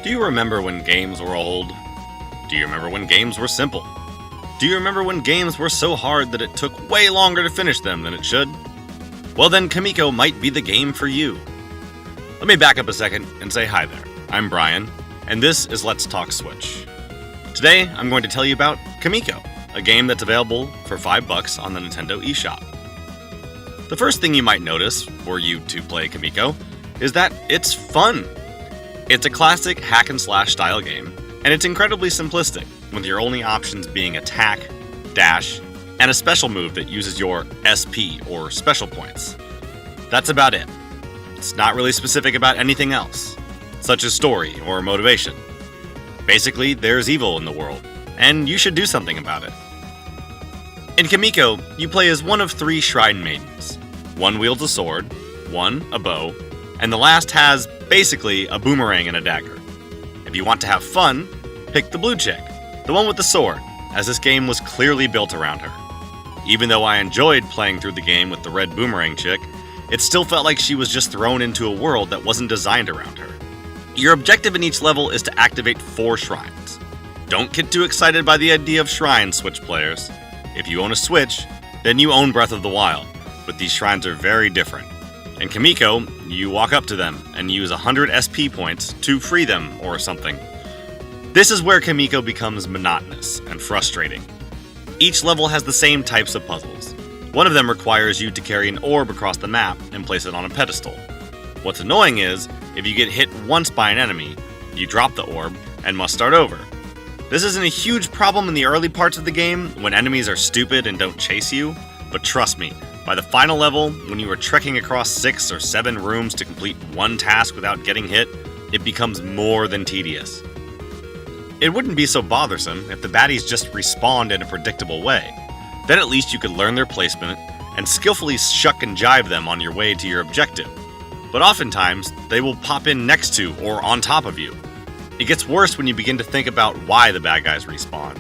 Do you remember when games were old? Do you remember when games were simple? Do you remember when games were so hard that it took way longer to finish them than it should? Well then, Kamiko might be the game for you. Let me back up a second and say hi there. I'm Bryan, and this is Let's Talk Switch. Today, I'm going to tell you about Kamiko, a game that's available for $5 on the Nintendo eShop. The first thing you might notice, were you to play Kamiko, is that it's fun. It's a classic hack and slash style game, and it's incredibly simplistic, with your only options being attack, dash, and a special move that uses your SP, or special points. That's about it. It's not really specific about anything else, such as story or motivation. Basically, there's evil in the world, and you should do something about it. In Kamiko, you play as one of 3 shrine maidens. One wields a sword, one a bow, and the last has, basically, a boomerang and a dagger. If you want to have fun, pick the blue chick, the one with the sword, as this game was clearly built around her. Even though I enjoyed playing through the game with the red boomerang chick, it still felt like she was just thrown into a world that wasn't designed around her. Your objective in each level is to activate 4 shrines. Don't get too excited by the idea of shrines, Switch players. If you own a Switch, then you own Breath of the Wild, but these shrines are very different. In Kamiko, you walk up to them and use 100 SP points to free them or something. This is where Kamiko becomes monotonous and frustrating. Each level has the same types of puzzles. One of them requires you to carry an orb across the map and place it on a pedestal. What's annoying is, if you get hit once by an enemy, you drop the orb and must start over. This isn't a huge problem in the early parts of the game when enemies are stupid and don't chase you, but trust me, by the final level, when you are trekking across 6 or 7 rooms to complete one task without getting hit, it becomes more than tedious. It wouldn't be so bothersome if the baddies just respawned in a predictable way. Then at least you could learn their placement and skillfully shuck and jive them on your way to your objective. But oftentimes, they will pop in next to or on top of you. It gets worse when you begin to think about why the bad guys respawn.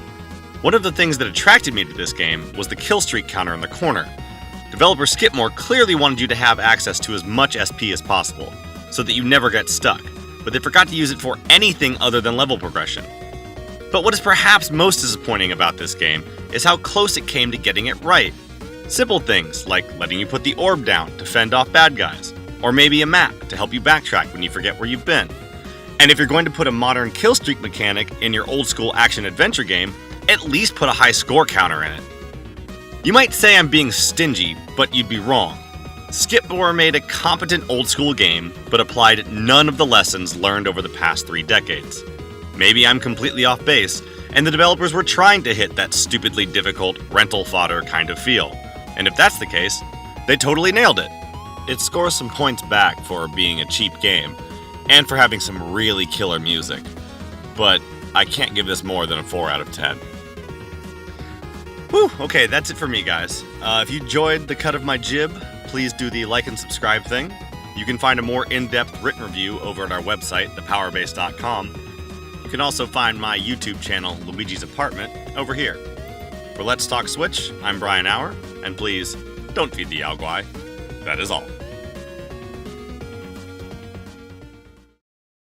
One of the things that attracted me to this game was the kill streak counter in the corner. Developer Skipmore clearly wanted you to have access to as much SP as possible, so that you never get stuck, but they forgot to use it for anything other than level progression. But what is perhaps most disappointing about this game is how close it came to getting it right. Simple things like letting you put the orb down to fend off bad guys, or maybe a map to help you backtrack when you forget where you've been. And if you're going to put a modern kill streak mechanic in your old school action-adventure game, at least put a high score counter in it. You might say I'm being stingy, but you'd be wrong. Skipmore made a competent old school game, but applied none of the lessons learned over the past 3 decades. Maybe I'm completely off base, and the developers were trying to hit that stupidly difficult rental fodder kind of feel. And if that's the case, they totally nailed it. It scores some points back for being a cheap game, and for having some really killer music. But I can't give this more than a 4 out of 10. Whew, okay, that's it for me, guys. If you enjoyed the cut of my jib, please do the like and subscribe thing. You can find a more in-depth written review over at our website, thepowerbase.com. You can also find my YouTube channel, Luigi's Apartment, over here. For Let's Talk Switch, I'm Bryan Auer, and please, don't feed the Yaogwai. That is all.